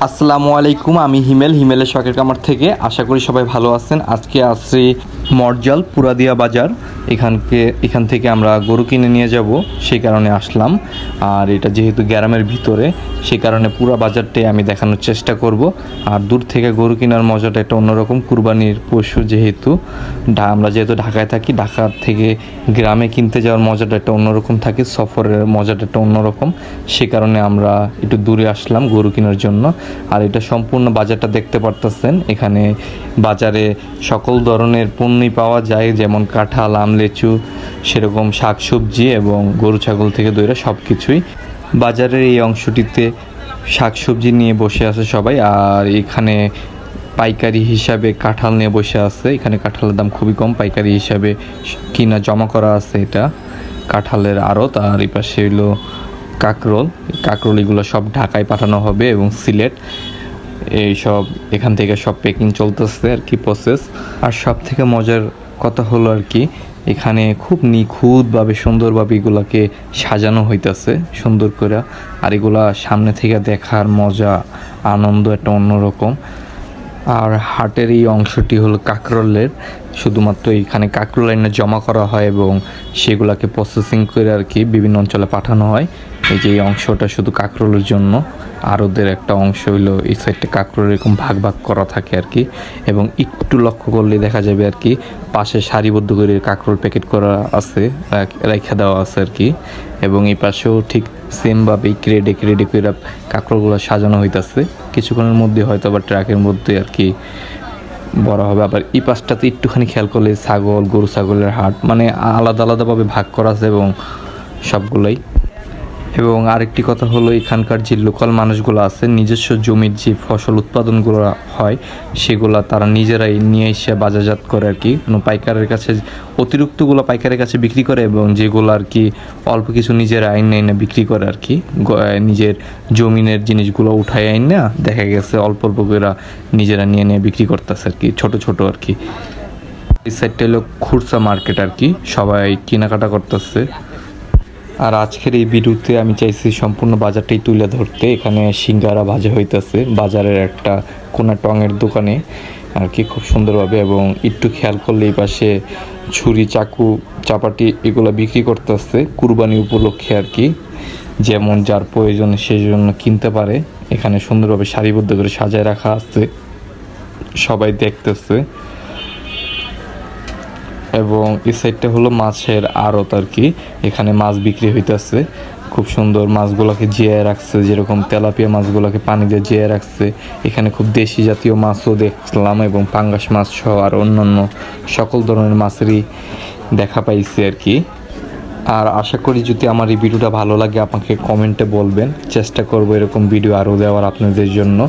আসসালামু আলাইকুম, আমি হিমেলের শখের কামার থেকে। আশা করি সবাই ভালো আছেন। আজকে আসছি মরজাল পুরাদিয়া বাজার। এখান থেকে আমরা গরু কিনে নিয়ে যাব, সেই কারণে আসলাম। আর এটা যেহেতু গ্রামের ভিতরে, সেই কারণে পুরো বাজারটাই আমি দেখানোর চেষ্টা করব। আর দূর থেকে গরু কেনার মজাটা একটা অন্যরকম। কুরবানির পশু যেহেতু আমরা ঢাকায় থাকি, ঢাকা থেকে গ্রামে কিনতে যাওয়ার মজাটা একটা অন্যরকম থাকে, সফরের মজাটা একটা অন্যরকম। সে কারণে আমরা একটু দূরে আসলাম গরু কেনার জন্য। আর এটা সম্পূর্ণ বাজারটা দেখতে পারতেছেন। এখানে বাজারে সকল ধরনের পণ্যই পাওয়া যায়, যেমন কাঁঠাল, আম, লিচু, সেরকম শাকসবজি এবং গরু ছাগল থেকে দইরা সব কিছুই। বাজারের এই অংশটিতে শাকসবজি নিয়ে বসে আছে সবাই। আর এখানে পাইকারি হিসাবে কাঁঠাল নিয়ে বসে আছে। এখানে কাঁঠালের দাম খুবই কম, পাইকারি হিসাবে কিনা জমা করা আছে এটা কাঁঠালের আড়ত। আর এই পাশে হইলো কাঁকরোল এগুলো সব ঢাকায় পাঠানো হবে এবং সিলেট, এই সব এখান থেকে সব প্যাকিং চলতেছে আর কি, প্রসেস। আর সব থেকে মজার কথা হলো আর কি, এখানে খুব নিখুঁতভাবে সুন্দরভাবে এগুলোকে সাজানো হইতেছে সুন্দর করে। আর এগুলা সামনে থেকে দেখার মজা, আনন্দ একটা অন্যরকম। আর হাটের এই অংশটি হলো কাঁকরোলের, শুধুমাত্র এখানে কাঁকরোল এনে জমা করা হয় এবং সেগুলোকে প্রসেসিং করে আর কি বিভিন্ন অঞ্চলে পাঠানো হয়। এই যে এই অংশটা শুধু কাঁকরোলের জন্য। আর ওদের একটা অংশ হইলো এই সাইডটা কাঁকরোল এরকম ভাগ করা থাকে আর কি। এবং একটু লক্ষ্য করলে দেখা যাবে আর কি পাশে সারিবদ্ধ করে কাঁকরোল প্যাকেট করা আছে, রেখে দেওয়া আছে আর কি। এবং এই পাশেও ঠিক সেমভাবেই ক্রেডে করে কাঁকরোলগুলো সাজানো হইতেছে। কিছুক্ষণের মধ্যে হয়তো আবার ট্রাকের মধ্যে আর কি বড় হবে। আবার এই পাশটাতে একটুখানি খেয়াল করলে গরু ছাগলের হাট, মানে আলাদা আলাদাভাবে ভাগ করা আছে এবং সবগুলোই। এবং আরেকটি কথা হলো, এখানকার যে লোকাল মানুষগুলো আছে, নিজস্ব জমির যে ফসল উৎপাদনগুলো হয় সেগুলা তারা নিজেরাই নিয়ে এসে বাজারজাত করে আর কি। কোনো পাইকারের কাছে অতিরিক্তগুলো পাইকারের কাছে বিক্রি করে এবং যেগুলো আর কি অল্প কিছু নিজের আইন বিক্রি করে আর কি। নিজের জমিনের জিনিসগুলো উঠায় আইন না, দেখা গেছে অল্প অল্প করে নিজেরা নিয়ে বিক্রি করতেছে আর কি, ছোট ছোট আর কি। এই সাইডটা হলো খুরসা মার্কেট আর কি, সবাই কেনাকাটা করতেছে। আর আজকের এই ভিডিওতে আমি চাইছি সম্পূর্ণ বাজারটাই তুলে ধরতে। এখানে সিঙ্গারা ভাজা হইতেছে বাজারের একটা কোনা টঙের দোকানে আর কি, খুব সুন্দরভাবে। এবং একটু খেয়াল করলে এই পাশে ছুরি, চাকু, চাপাটি এগুলো বিক্রি করতেছে কুরবানি উপলক্ষে আর কি। যেমন যার প্রয়োজন সেই জন্য কিনতে পারে। এখানে সুন্দরভাবে সারিবদ্ধ করে সাজায় রাখা আছে, সবাই দেখতেছে। এবং এই সাইডটা হলো মাছের আড়ত আর কি, এখানে মাছ বিক্রি হইতেছে। খুব সুন্দর মাছগুলোকে জিয়ায় রাখছে, যেরকম তেলাপিয়া মাছগুলোকে পানি দিয়ে জিয়ায় রাখছে। এখানে খুব দেশি জাতীয় মাছও দেখলাম এবং পাঙ্গাস মাছ সহ আর অন্যান্য সকল ধরনের মাছেরই দেখা পাইছি আর কি। আর আশা করি যদি আমার এই ভিডিওটা ভালো লাগে আপনাকে কমেন্টে বলবেন, চেষ্টা করব এরকম ভিডিও আরও দেওয়ার আপনাদের জন্য।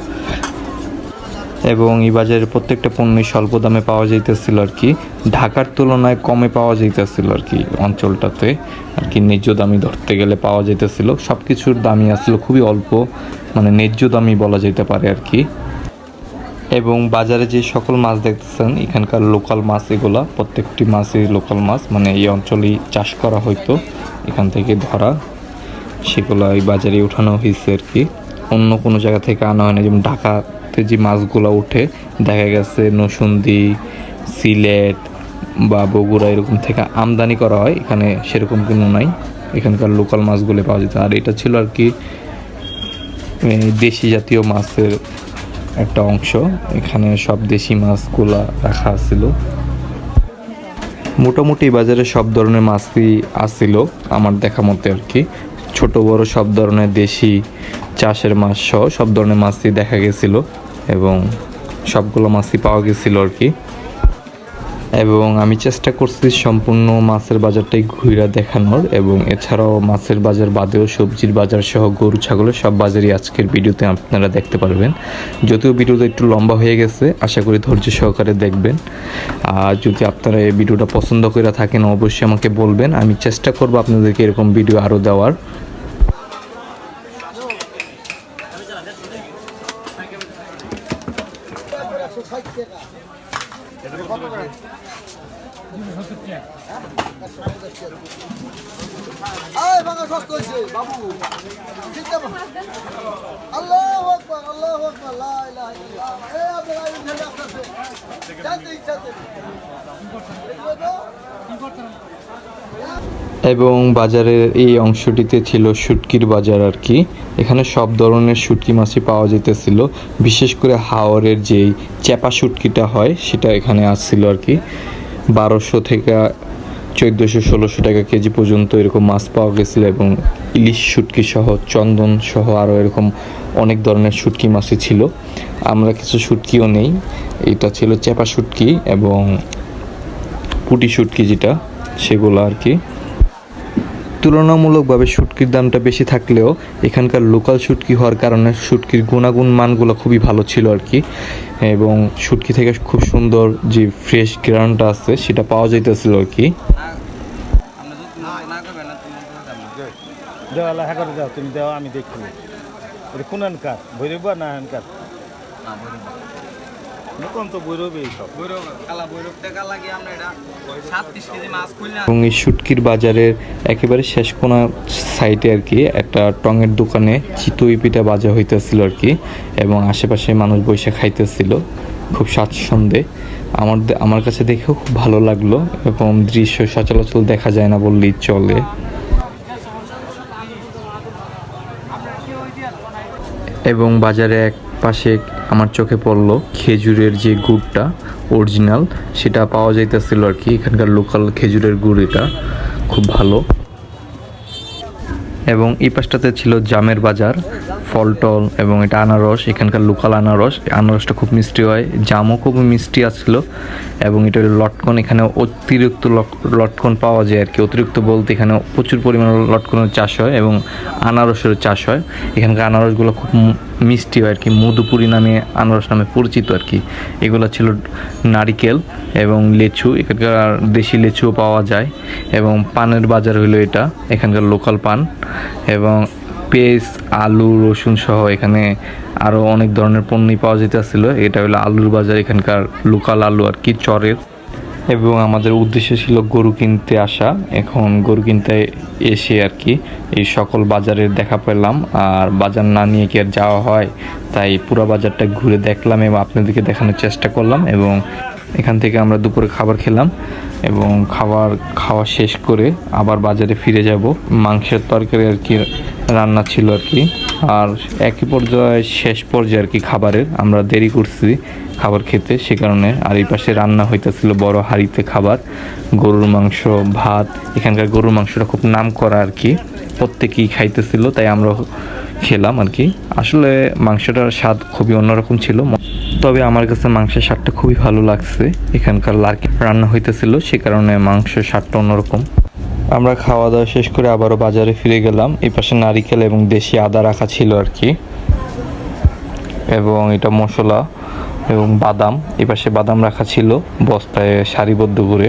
এবং এই বাজারের প্রত্যেকটা পণ্যই স্বল্প দামে পাওয়া যাইতেছিল আর কি, ঢাকার তুলনায় কমে পাওয়া যাইতেছিল আর কি অঞ্চলটাতে আর কি। ন্যায্য দামি ধরতে গেলে পাওয়া যাইতেছিল, সব কিছুর দামই আসলে খুবই অল্প, মানে ন্যায্য দামই বলা যেতে পারে আর কি। এবং বাজারে যে সকল মাছ দেখতেছেন এখানকার লোকাল মাছ, এগুলা প্রত্যেকটি মাছই লোকাল মাছ, মানে এই অঞ্চলেই চাষ করা হয়তো, এখান থেকে ধরা, সেগুলো এই বাজারে উঠানো হয়েছে আর কি। অন্য কোনো জায়গা থেকে আনা হয় না। যেমন ঢাকাতে যে মাছগুলো উঠে দেখা গেছে নরসিংদী, সিলেট বা বগুড়া এরকম থেকে আমদানি করা হয়, এখানে সেরকম কোনো নাই, এখানকার লোকাল মাছগুলো পাওয়া যেত। আর এটা ছিল আর কি দেশি জাতীয় মাছের একটা অংশ, এখানে সব দেশি মাছগুলা রাখা ছিল। মোটামুটি বাজারে সব ধরনের মাছই আসছিল আমার দেখা মতে আর কি, ছোট বড় সব ধরনের দেশি চাষের মাছ সহ সব ধরনের মাছই দেখা গেছিল এবং সবগুলো মাছই পাওয়া গেছিল আর কি। এবং আমি চেষ্টা করছি সম্পূর্ণ মাছের বাজারটাই ঘুরে দেখানোর, এবং এছাড়াও মাছের বাজার বাদেও সবজির বাজার সহ গরু ছাগলের সব বাজারই আজকের ভিডিওতে আপনারা দেখতে পারবেন। যদিও ভিডিওটা একটু লম্বা হয়ে গেছে, আশা করি ধৈর্য সহকারে দেখবেন। আর যদি আপনারা এই ভিডিওটা পছন্দ করে থাকেন অবশ্যই আমাকে বলবেন, আমি চেষ্টা করব আপনাদেরকে এরকম ভিডিও আরও দেওয়ার। এবং বাজারের এই অংশটিতে ছিল শুটকির বাজার আর কি। এখানে সব ধরনের শুটকি মাছই পাওয়া যেতেছিল, বিশেষ করে হাওরের যেই চ্যাপা শুটকিটা হয় সেটা এখানে আসছিল আর কি। 1200 থেকে 1400-1600 টাকা কেজি পর্যন্ত এরকম মাছ পাওয়া গেছিলো, এবং ইলিশ শুটকি সহ, চন্দন সহ আরও এরকম অনেক ধরনের শুটকি মাছই ছিল। আমরা কিছু শুটকিও নেই, এটা ছিল চ্যাপা শুটকি এবং পুঁটি শুটকি যেটা, সেগুলো আর কি। তুলনামূলকভাবে শুটকির দামটা বেশি থাকলেও এখানকার লোকাল শুটকি হওয়ার কারণে শুটকির গুণাগুণ মানগুলো খুবই ভালো ছিল আর কি। এবং শুটকি থেকে খুব সুন্দর যে ফ্রেশ গ্রাউন্ডটা আছে সেটা পাওয়া যাইতেছিল আর কি। তুমি দেওয়া আমি দেখি কোন আনকার ভৈরব না আনকার এবং এই শুটকির বাজারের একেবারে শেষ কোনা সাইডে আর কি একটা টঙের দোকানে চিতই পিঠা বাজা হইতেছিল আর কি, এবং আশেপাশে মানুষ বসে খাইতেছিল খুব স্বাচ্ছন্দ্যে। আমার কাছে দেখেও খুব ভালো লাগলো, এরকম দৃশ্য সচরাচর দেখা যায় না বললেই চলে। এবং বাজারে এক পাশে আমার চোখে পড়লো খেজুরের যে গুড়টা অরিজিনাল, সেটা পাওয়া যাইতেছিল আর কি। এখানকার লোকাল খেজুরের গুড়, এটা খুব ভালো। এবং এই পাশটাতে ছিল জামের বাজার, ফল টল, এবং এটা আনারস, এখানকার লোকাল আনারস। আনারসটা খুব মিষ্টি হয়, জামও খুব মিষ্টি আসছিল। এবং এটা লটকন, এখানে অতিরিক্ত লটকন পাওয়া যায় আর কি। অতিরিক্ত বলতে এখানে প্রচুর পরিমাণে লটকনের চাষ হয় এবং আনারসেরও চাষ হয়। এখানকার আনারসগুলো খুব মিষ্টি হয় আর কি, মধুপুরি নামে আনারস নামে পরিচিত আর কি। এগুলো ছিল নারিকেল এবং লেচু, এখানকার দেশি লেচুও পাওয়া যায়। এবং পানের বাজার হলো এটা, এখানকার লোকাল পান। এবং পেঁয়াজ, আলু, রসুন সহ এখানে আরও অনেক ধরনের পণ্যই পাওয়া যেতেছিল। এটা হলো আলুর বাজার, এখানকার লোকাল আলু আর কি, চরের। এবং আমাদের উদ্দেশ্য ছিল গরু কিনতে আসা। এখন গরু কিনতে এসে আর কি এই সকল বাজারের দেখা পেলাম, আর বাজার না নিয়ে কি আর যাওয়া হয়, তাই পুরো বাজারটা ঘুরে দেখলাম এবং আপনাদেরকে দেখানোর চেষ্টা করলাম। এবং এখান থেকে আমরা দুপুরে খাবার খেলাম এবং খাওয়া শেষ করে আবার বাজারে ফিরে যাব। মাংসের তরকারি আর কি রান্না ছিল আর কি। আর একই পর্যায়ে শেষ পর্যায়ে আর কি খাবারের, আমরা দেরি করছি খাবার খেতে, সে কারণে। আর এই পাশে রান্না হইতেছিল বড় হাঁড়িতে খাবার, গরুর মাংস, ভাত। এখানকার গরুর মাংসটা খুব নাম করা আর কি, প্রত্যেকেই খাইতেছিল, তাই আমরা খেলাম আর কি। আসলে মাংসটার স্বাদ খুবই অন্যরকম ছিল, তবে আমার কাছে মাংসের স্বাদটা খুবই ভালো লাগছে। এখানকার লার্কি রান্না হইতেছিল, সে কারণে মাংসের স্বাদটা অন্যরকম। আমরা খাওয়া দাওয়া শেষ করে আবারও বাজারে ফিরে গেলাম। এই পাশে নারিকেল এবং দেশি আদা রাখা ছিল আর কি, এবং এটা মশলা এবং বাদাম। এই পাশে বাদাম রাখা ছিল বস্তায় সারিবদ্ধ করে,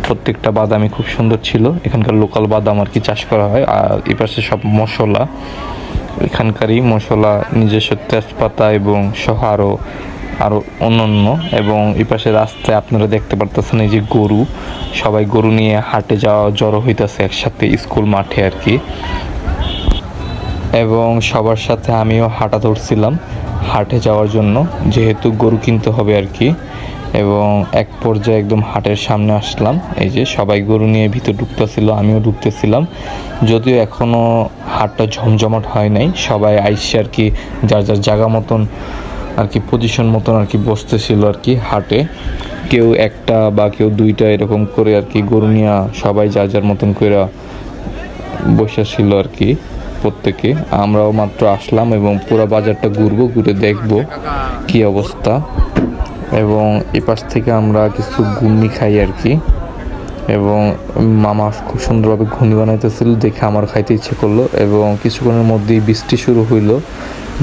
প্রত্যেকটা বাদামই খুব সুন্দর ছিল। এখানকার লোকাল বাদাম আর কি চাষ করা হয়। আর এই পাশে সব মশলা, এখানকারই মশলা, নিজস্ব তেজপাতা এবং সহ আরও অন্যান্য। এবং এই পাশে রাস্তায় আপনারা দেখতে পারতেছেন এই যে গরু, সবাই গরু নিয়ে হাটে যাওয়া জড়ো হইতেছে একসাথে স্কুল মাঠে আর কি। এবং সবার সাথে আমিও হাঁটা ধরছিলাম হাটে যাওয়ার জন্য, যেহেতু গরু কিনতে হবে আর কি। এবং এক পর্যায়ে একদম হাটের সামনে আসলাম, এই যে সবাই গরু নিয়ে ভিতর ঢুকতেছিল, আমিও ঢুকতেছিলাম। যদিও এখনও হাটটা জমজমাট হয় নাই, সবাই আইসে আর কি যার যার জায়গা মতন আর কি, পজিশন মতন আর কি বসতেছিল আর কি হাটে। কেউ একটা বা কেউ দুইটা এরকম করে আর কি গরু নিয়ে সবাই যার যার মতন করে বসেছিল আর কি প্রত্যেকে। আমরাও মাত্র আসলাম এবং পুরো বাজারটা ঘুরে দেখবো কি অবস্থা। এবং এ পাশ থেকে আমরা কিছু ঘুগনি খাই আর কি। এবং মামা খুব সুন্দরভাবে ঘুগনি বানাইতেছিল, দেখে আমার খাইতে ইচ্ছে করলো। এবং কিছুক্ষণের মধ্যেই বৃষ্টি শুরু হইলো,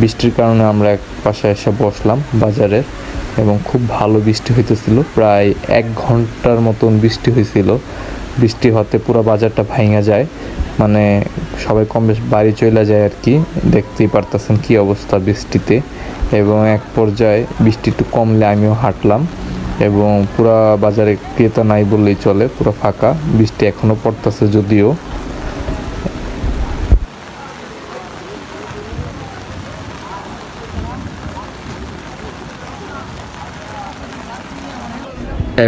বৃষ্টির কারণে আমরা এক পাশে এসে বসলাম বাজারে। এবং খুব ভালো বৃষ্টি হইতেছিল, প্রায় 1 ঘন্টার মতন বৃষ্টি হয়েছিল। বৃষ্টি হতে পুরো বাজারটা ভাঙা যায়, মানে সবাই কম বেশ বাড়ি চলে যায় আর কি। দেখতেই পারতেছেন কি অবস্থা বৃষ্টিতে। এবং এক পর্যায়ে বৃষ্টি একটু কমলে আমিও হাঁটলাম এবং পুরা বাজারে ক্রেতা নাই বললেই চলে, পুরো ফাঁকা। বৃষ্টি এখনও পড়তেছে যদিও।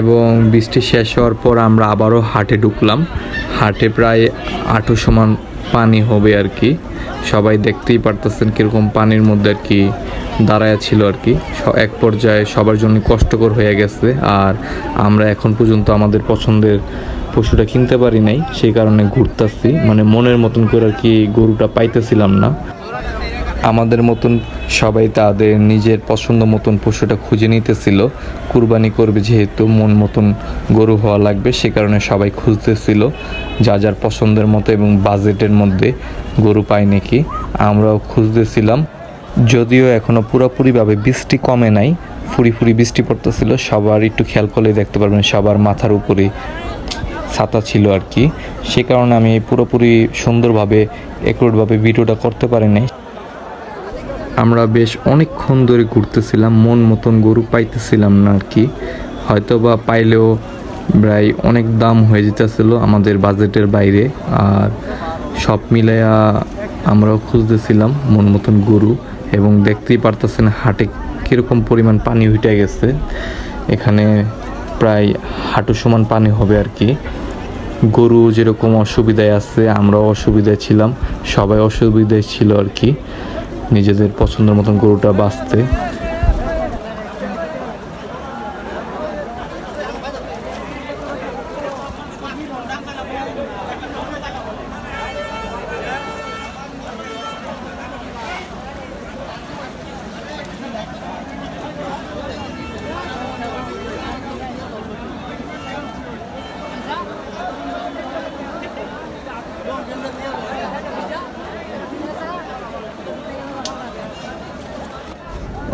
এবং বৃষ্টি শেষ হওয়ার পর আমরা আবারও হাটে ঢুকলাম। হাটে প্রায় হাঁটু সমান পানি হবে আর কি। সবাই দেখতেই পারতেছেন কীরকম পানির মধ্যে আর কি দাঁড়ায় ছিল আর কি। এক পর্যায়ে সবার জন্য কষ্টকর হয়ে গেছে। আর আমরা এখন পর্যন্ত আমাদের পছন্দের পশুটা কিনতে পারি নাই, সেই কারণে ঘুরতেছি। মানে মনের মতন করে আর কি গরুটা পাইতেছিলাম না। আমাদের মতন সবাই তাদের নিজের পছন্দ মতন পশুটা খুঁজে নিতেছিল। কুরবানি করবে যেহেতু মন মতন গরু হওয়া লাগবে, সে কারণে সবাই খুঁজতেছিল যা যার পছন্দের মতো এবং বাজেটের মধ্যে গরু পায় নাকি। আমরাও খুঁজতেছিলাম, যদিও এখনও পুরোপুরিভাবে বৃষ্টি কমে নাই, ফুরি ফুরি বৃষ্টি পড়তেছিল। সবার একটু খেয়াল করলে দেখতে পারবেন সবার মাথার উপরে ছাতা ছিল আর কি। সে কারণে আমি পুরোপুরি সুন্দরভাবে একুরেটভাবে ভিডিওটা করতে পারি নাই। আমরা বেশ অনেকক্ষণ ধরে ঘুরতেছিলাম, মন মতন গরু পাইতেছিলাম না আর কি। হয়তো বা পাইলেও প্রায় অনেক দাম হয়ে যেতেছিল আমাদের বাজেটের বাইরে। আর সব মিলাইয়া আমরাও খুঁজতেছিলাম মন মতন গরু। এবং দেখতেই পারতেছেন হাটে কীরকম পরিমাণ পানি উঠে গেছে। এখানে প্রায় হাঁটু সমান পানি হবে আর কি। গরু যেরকম অসুবিধায় আছে, আমরাও অসুবিধায় ছিলাম, সবাই অসুবিধায় ছিল আর কি নিজেদের পছন্দের মতন গরুটা বাঁচতে।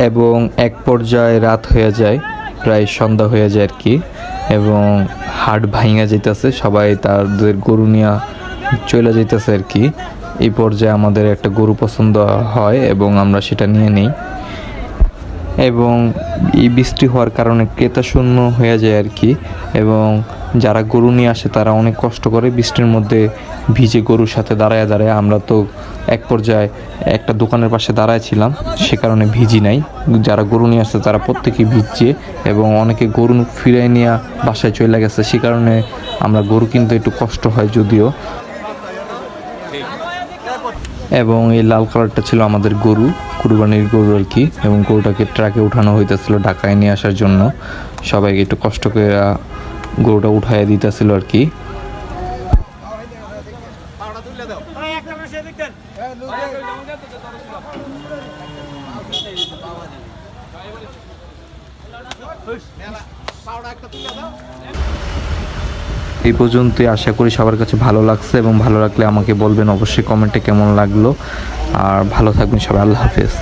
এবং এক পর্যায়ে রাত হয়ে যায়, প্রায় সন্ধ্যা হয়ে যায় আর কি। এবং হাট ভাঙা যাইতেছে, সবাই তাদের গরু নিয়ে চলে যাইতেছে আর কি। এই পর্যায়ে আমাদের একটা গরু পছন্দ হয় এবং আমরা সেটা নিয়ে নিই। এবং এই বৃষ্টি হওয়ার কারণে ক্রেতা শূন্য হয়ে যায় আর কি। এবং যারা গরু নিয়ে আসে তারা অনেক কষ্ট করে বৃষ্টির মধ্যে ভিজে গরুর সাথে দাঁড়ায় দাঁড়ায়। আমরা তো এক পর্যায়ে একটা দোকানের পাশে দাঁড়ায় ছিলাম, সে কারণে ভিজি নাই। যারা গরু নিয়ে আসছে তারা প্রত্যেকেই ভিজছে এবং অনেকে গরু ফিরাই নিয়ে বাসায় চলে গেছে, সে কারণে আমরা গরু কিনতে একটু কষ্ট হয় যদিও। এবং এই লাল কালারটা ছিল আমাদের গরু, কুরবানির গরু আর কি। এবং গরুটাকে ট্রাকে উঠানো হইতেছিল ঢাকায় নিয়ে আসার জন্য। সবাইকে একটু কষ্ট করে গরুটা উঠাইয়া দিতেছিল আর কি। এই পর্যন্তই, আশা করি সবার কাছে ভালো লাগছে। এবং ভালো লাগলে আমাকে বলবেন অবশ্যই কমেন্টে কেমন লাগলো। আর ভালো থাকবেন সবাই, আল্লাহ হাফেজ।